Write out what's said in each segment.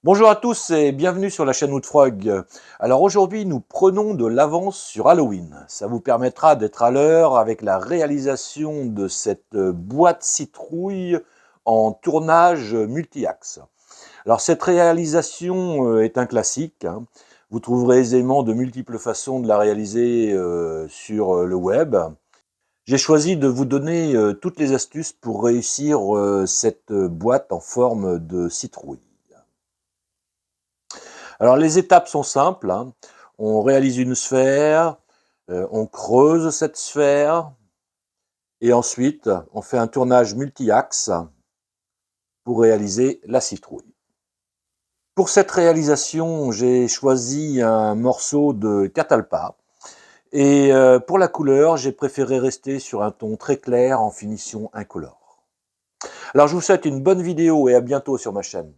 Bonjour à tous et bienvenue sur la chaîne Woodfrog. Alors aujourd'hui, nous prenons de l'avance sur Halloween. Ça vous permettra d'être à l'heure avec la réalisation de cette boîte citrouille en tournage multi-axe. Alors cette réalisation est un classique. Vous trouverez aisément de multiples façons de la réaliser sur le web. J'ai choisi de vous donner toutes les astuces pour réussir cette boîte en forme de citrouille. Alors les étapes sont simples. On réalise une sphère, on creuse cette sphère et ensuite on fait un tournage multi-axe pour réaliser la citrouille. Pour cette réalisation, j'ai choisi un morceau de catalpa et pour la couleur, j'ai préféré rester sur un ton très clair en finition incolore. Alors je vous souhaite une bonne vidéo et à bientôt sur ma chaîne.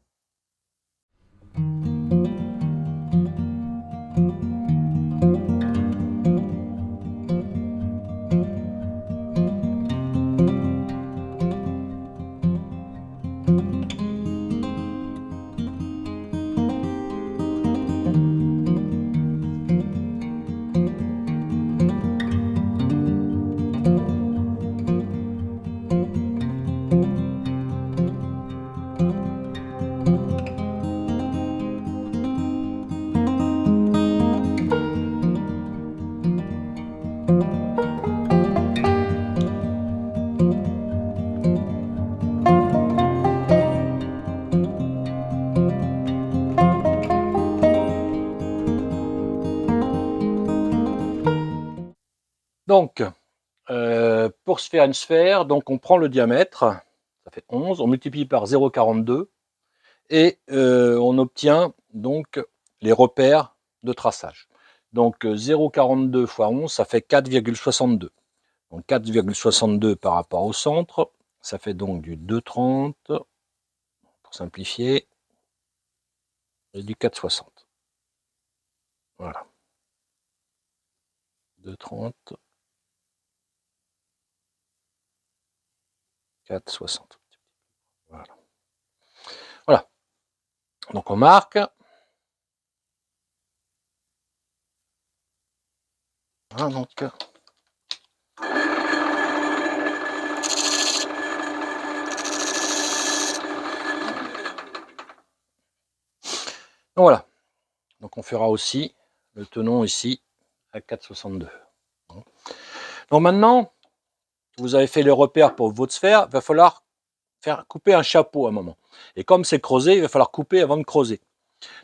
Donc, pour se faire une sphère, donc on prend le diamètre, ça fait 11, on multiplie par 0,42 et on obtient donc les repères de traçage. Donc 0,42 fois 11, ça fait 4,62. Donc 4,62 par rapport au centre, ça fait donc du 2,30 pour simplifier et du 4,60. Voilà. 2,30. 4,60. Voilà. Voilà. Donc on marque. Voilà, donc. Donc voilà. Donc on fera aussi le tenon ici à 4,62. Donc maintenant, vous avez fait les repères pour votre sphère, il va falloir faire couper un chapeau à un moment. Et comme c'est creusé, il va falloir couper avant de creuser.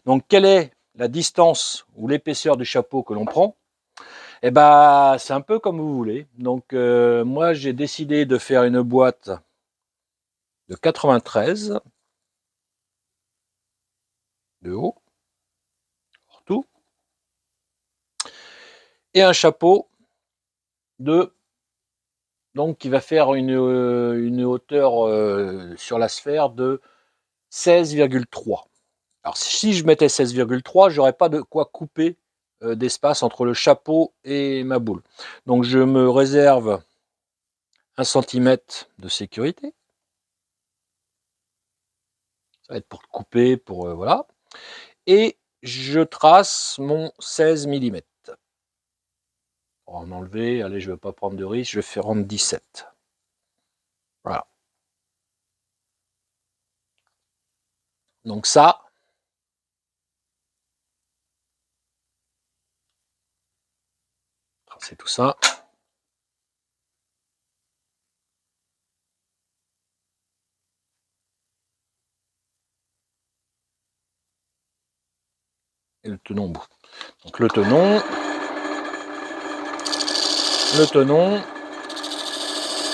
Donc quelle est la distance ou l'épaisseur du chapeau que l'on prend? Eh ben, c'est un peu comme vous voulez. Donc moi j'ai décidé de faire une boîte de 93 de haut, pour tout, et un chapeau de donc qui va faire une hauteur sur la sphère de 16,3. Alors si je mettais 16,3, j'aurais pas de quoi couper d'espace entre le chapeau et ma boule. Donc je me réserve 1 cm de sécurité. Ça va être pour couper, pour voilà. Et je trace mon 16 mm. Pour en enlever, allez, je ne vais pas prendre de risque, je vais faire en 17. Voilà. Donc ça, tracer tout ça. Et le tenon au bout. Donc le tenon,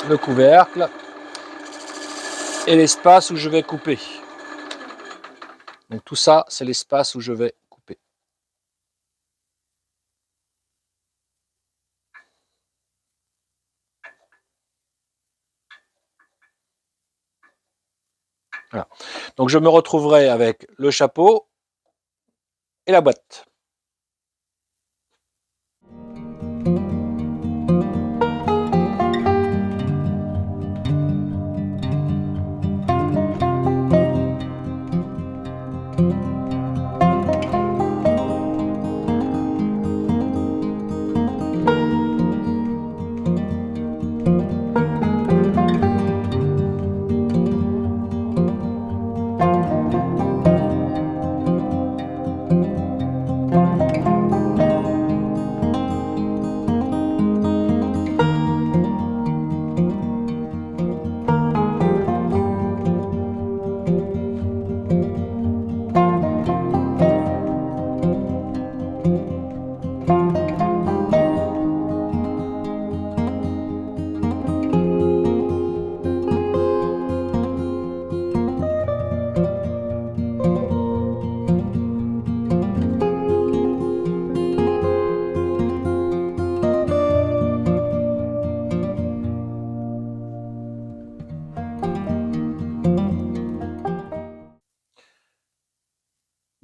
le couvercle et l'espace où je vais couper. Donc tout ça, c'est l'espace où je vais couper. Voilà. Donc je me retrouverai avec le chapeau et la boîte.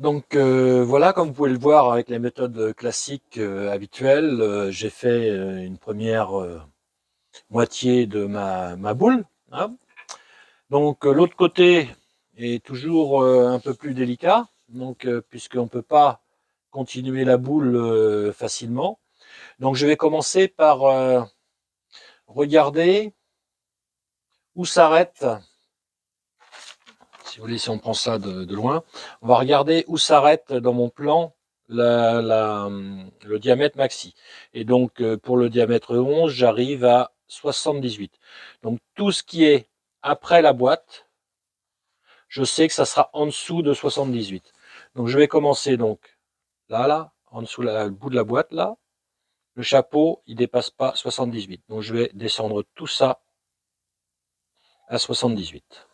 Donc voilà, comme vous pouvez le voir avec les méthodes classiques habituelles, j'ai fait une première moitié de ma boule, hein. Donc l'autre côté est toujours un peu plus délicat, donc puisqu'on ne peut pas continuer la boule facilement. Donc je vais commencer par regarder où s'arrête, si vous voulez, si on prend ça de loin, on va regarder où s'arrête dans mon plan le diamètre maxi. Et donc pour le diamètre 11, j'arrive à 78. Donc tout ce qui est après la boîte, je sais que ça sera en dessous de 78. Donc je vais commencer donc là, en dessous le bout de la boîte là. Le chapeau, il dépasse pas 78. Donc je vais descendre tout ça à 78.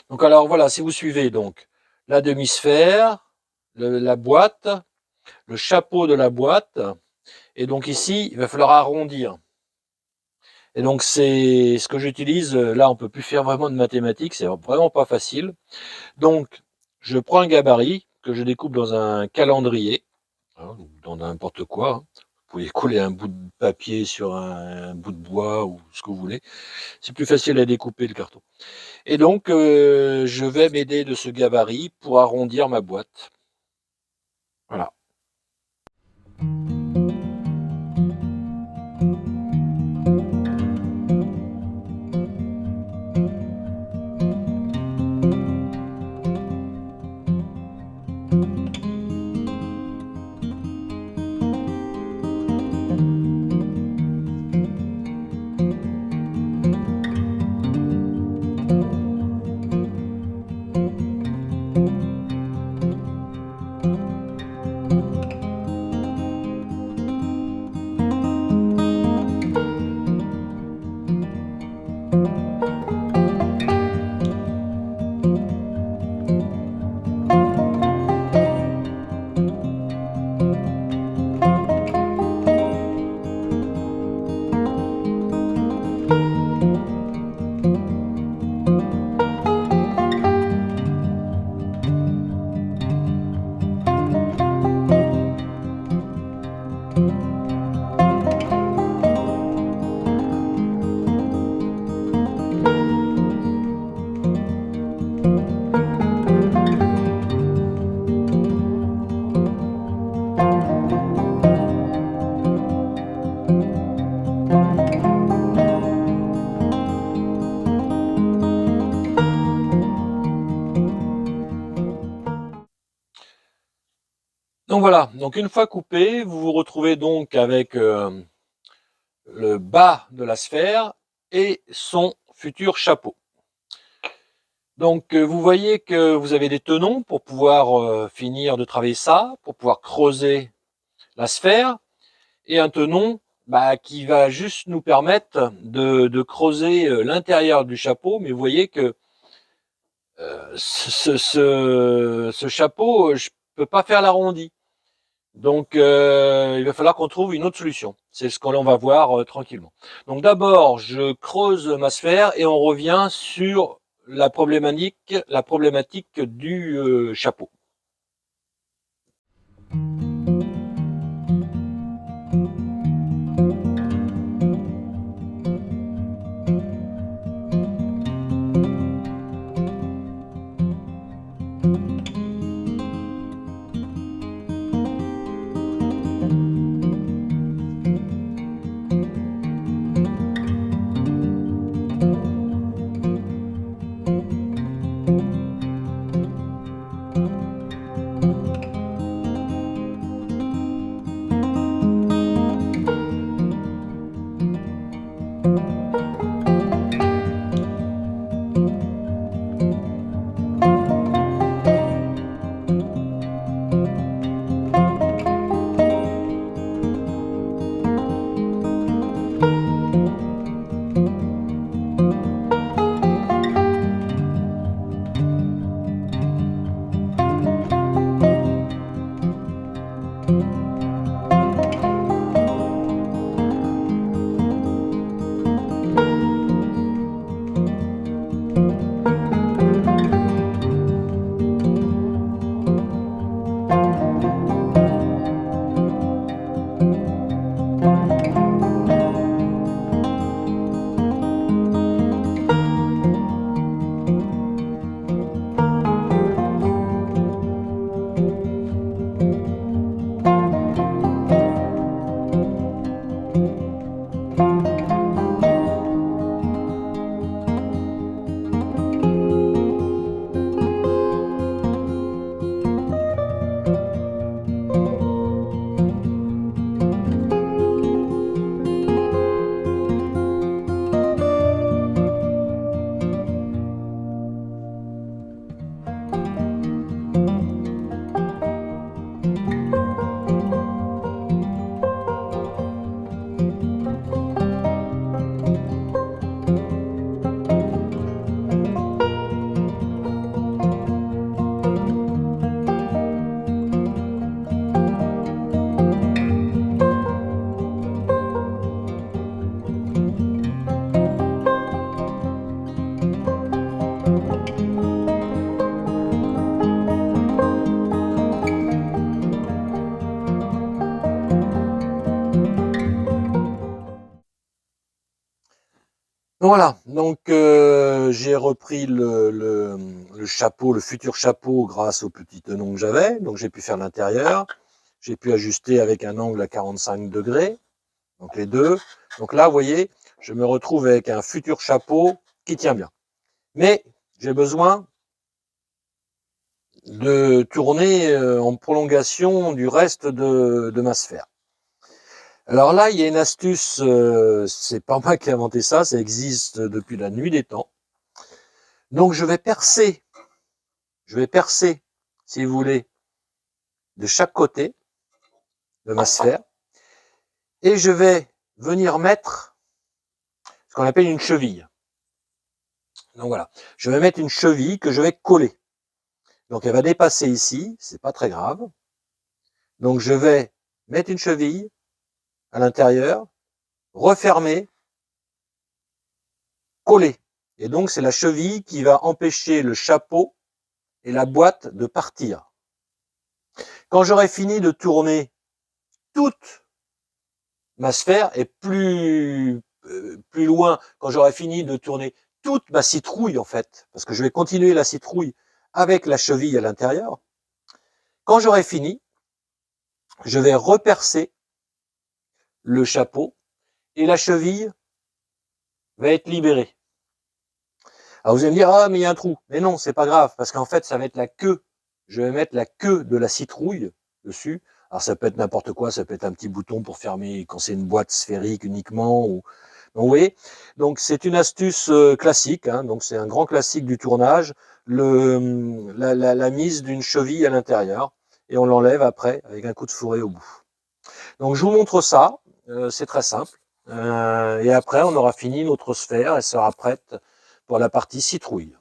Donc alors voilà, si vous suivez donc la demi-sphère, la boîte, le chapeau de la boîte, et donc ici, il va falloir arrondir. Et donc c'est ce que j'utilise, là on peut plus faire vraiment de mathématiques, c'est vraiment pas facile. Donc je prends un gabarit que je découpe dans un calendrier, hein, dans n'importe quoi, hein. Vous pouvez coller un bout de papier sur un bout de bois ou ce que vous voulez. C'est plus facile à découper le carton. Et donc je vais m'aider de ce gabarit pour arrondir ma boîte. Voilà. Donc voilà, donc une fois coupé, vous vous retrouvez donc avec le bas de la sphère et son futur chapeau. Donc vous voyez que vous avez des tenons pour pouvoir finir de travailler ça, pour pouvoir creuser la sphère, et un tenon qui va juste nous permettre de creuser l'intérieur du chapeau. Mais vous voyez que ce chapeau, je peux pas faire l'arrondi. Donc il va falloir qu'on trouve une autre solution. C'est ce qu'on va voir tranquillement. Donc d'abord, je creuse ma sphère et on revient sur la problématique du chapeau. Voilà, donc j'ai repris le chapeau, le futur chapeau grâce au petit tenon que j'avais, donc j'ai pu faire l'intérieur, j'ai pu ajuster avec un angle à 45 degrés, donc les deux. Donc là, vous voyez, je me retrouve avec un futur chapeau qui tient bien. Mais j'ai besoin de tourner en prolongation du reste de ma sphère. Alors là, il y a une astuce, c'est pas moi qui ai inventé ça existe depuis la nuit des temps. Donc je vais percer, si vous voulez, de chaque côté de ma sphère, et je vais venir mettre ce qu'on appelle une cheville. Donc voilà, je vais mettre une cheville que je vais coller. Donc elle va dépasser ici, c'est pas très grave. Donc je vais mettre une cheville à l'intérieur, refermer, coller. Et donc c'est la cheville qui va empêcher le chapeau et la boîte de partir. Quand j'aurai fini de tourner toute ma sphère et plus loin, quand j'aurai fini de tourner toute ma citrouille en fait, parce que je vais continuer la citrouille avec la cheville à l'intérieur. Quand j'aurai fini, je vais repercer le chapeau et la cheville va être libérée. Alors vous allez me dire, ah mais il y a un trou. Mais non, c'est pas grave, parce qu'en fait ça va être la queue. Je vais mettre la queue de la citrouille dessus. Alors ça peut être n'importe quoi, ça peut être un petit bouton pour fermer quand c'est une boîte sphérique uniquement. Ou... Donc, vous voyez, donc c'est une astuce classique, hein, donc c'est un grand classique du tournage, la mise d'une cheville à l'intérieur, et on l'enlève après avec un coup de fourré au bout. Donc je vous montre ça, c'est très simple, et après on aura fini notre sphère, elle sera prête pour la partie citrouille.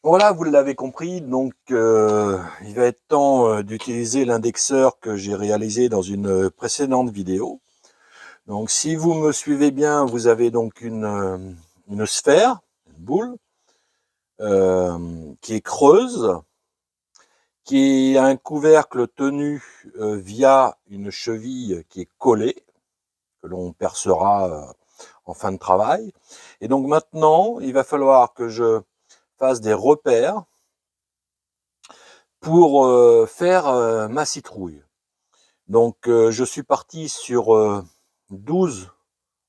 Voilà, vous l'avez compris, donc il va être temps d'utiliser l'indexeur que j'ai réalisé dans une précédente vidéo. Donc si vous me suivez bien, vous avez donc une sphère, une boule, qui est creuse, qui a un couvercle tenu via une cheville qui est collée, que l'on percera en fin de travail. Et donc maintenant, il va falloir que je fasse des repères pour faire ma citrouille. Donc je suis parti sur 12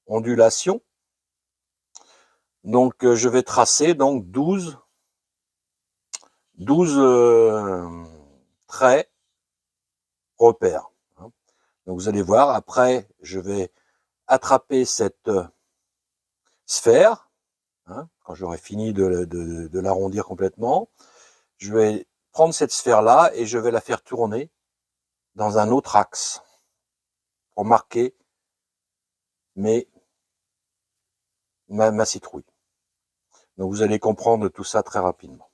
ondulations. Donc je vais tracer donc 12 traits repères. Donc vous allez voir, après je vais attraper cette sphère, quand j'aurai fini de l'arrondir complètement. Je vais prendre cette sphère-là et je vais la faire tourner dans un autre axe pour marquer ma citrouille. Donc vous allez comprendre tout ça très rapidement.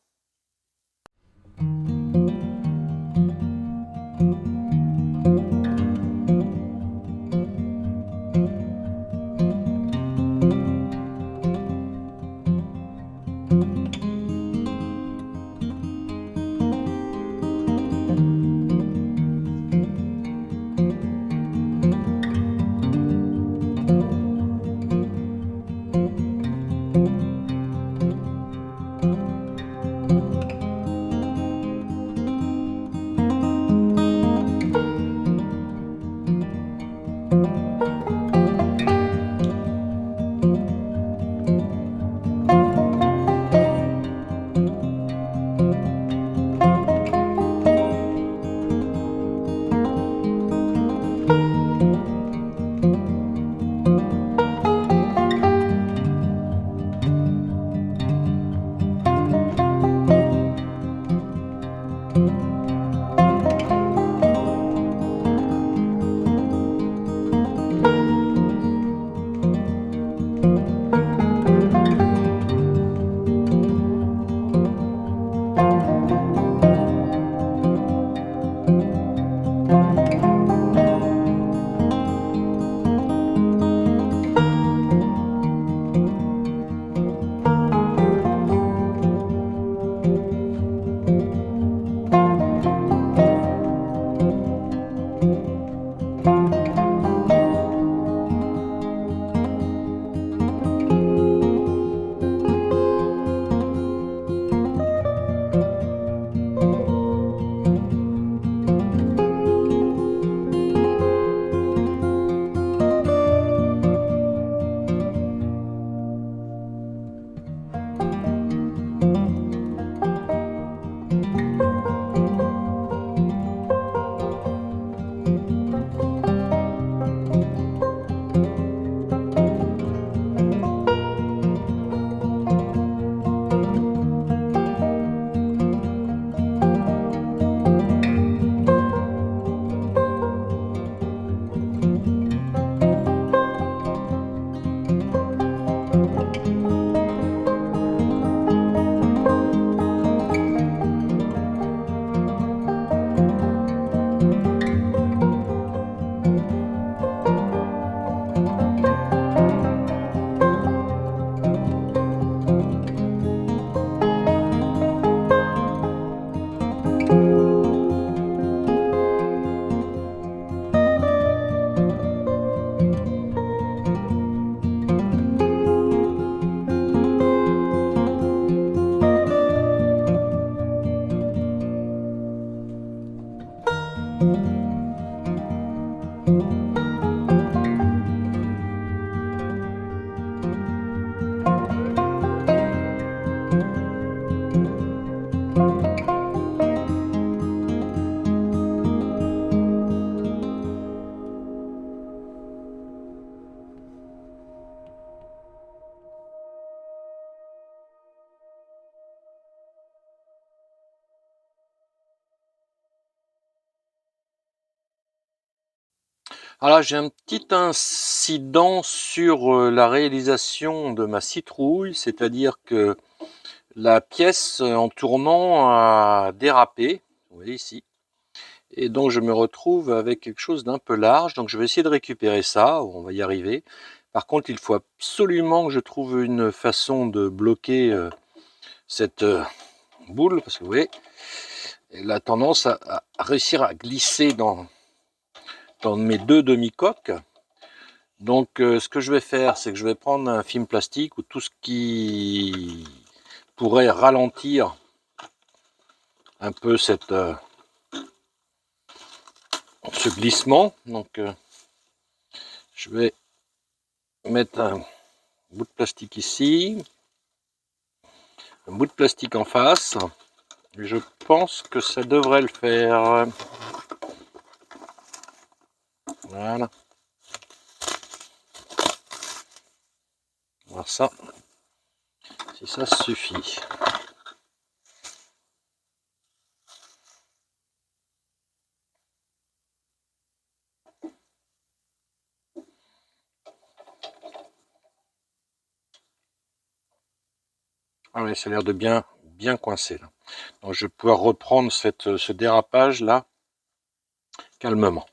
Alors j'ai un petit incident sur la réalisation de ma citrouille, c'est-à-dire que la pièce en tournant a dérapé, vous voyez ici, et donc je me retrouve avec quelque chose d'un peu large, donc je vais essayer de récupérer ça, on va y arriver. Par contre, il faut absolument que je trouve une façon de bloquer cette boule, parce que vous voyez, elle a tendance à réussir à glisser dans mes deux demi-coques. Donc ce que je vais faire, c'est que je vais prendre un film plastique ou tout ce qui pourrait ralentir un peu ce glissement. Donc je vais mettre un bout de plastique ici, un bout de plastique en face, et je pense que ça devrait le faire. Voilà. Alors ça, si ça suffit. Ah oui, ça a l'air de bien coincer là. Donc je vais pouvoir reprendre ce dérapage là calmement.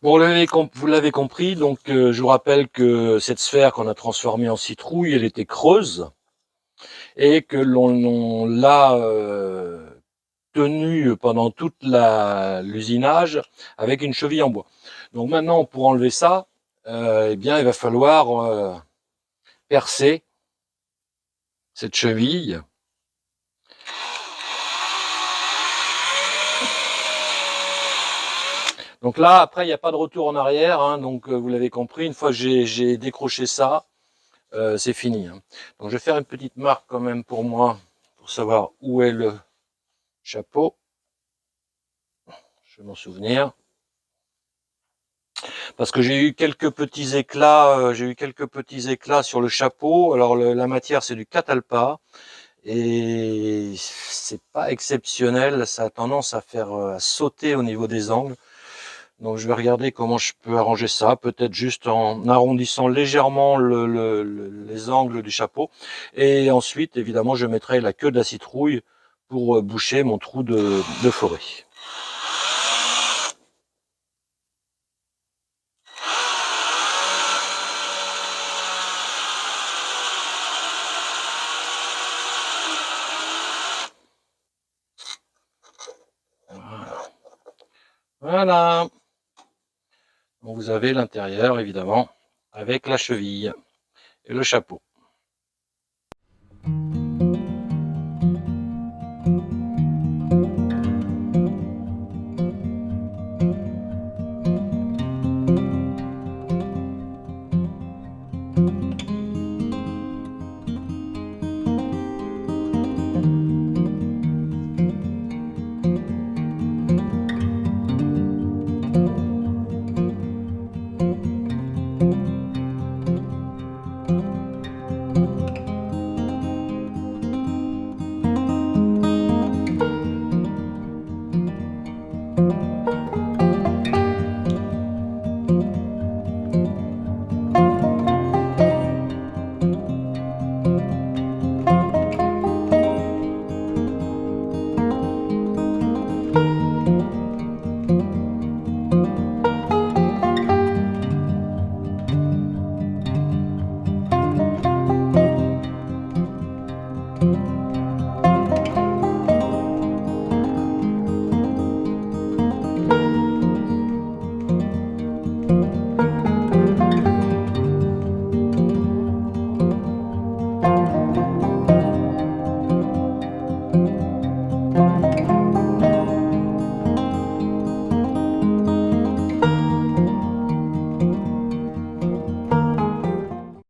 Bon, vous l'avez compris, donc je vous rappelle que cette sphère qu'on a transformée en citrouille, elle était creuse et que l'on l'a tenue pendant toute l'usinage avec une cheville en bois. Donc maintenant, pour enlever ça, eh bien, il va falloir percer cette cheville. Donc là, après, il n'y a pas de retour en arrière, hein, donc vous l'avez compris, une fois que j'ai décroché ça, c'est fini. Hein. Donc je vais faire une petite marque quand même pour moi, pour savoir où est le chapeau. Je vais m'en souvenir. Parce que j'ai eu quelques petits éclats, sur le chapeau. Alors la matière, c'est du catalpa. Et c'est pas exceptionnel, ça a tendance à faire à sauter au niveau des angles. Donc je vais regarder comment je peux arranger ça, peut-être juste en arrondissant légèrement les angles du chapeau. Et ensuite, évidemment, je mettrai la queue de la citrouille pour boucher mon trou de forêt. Voilà. Donc vous avez l'intérieur, évidemment, avec la cheville et le chapeau.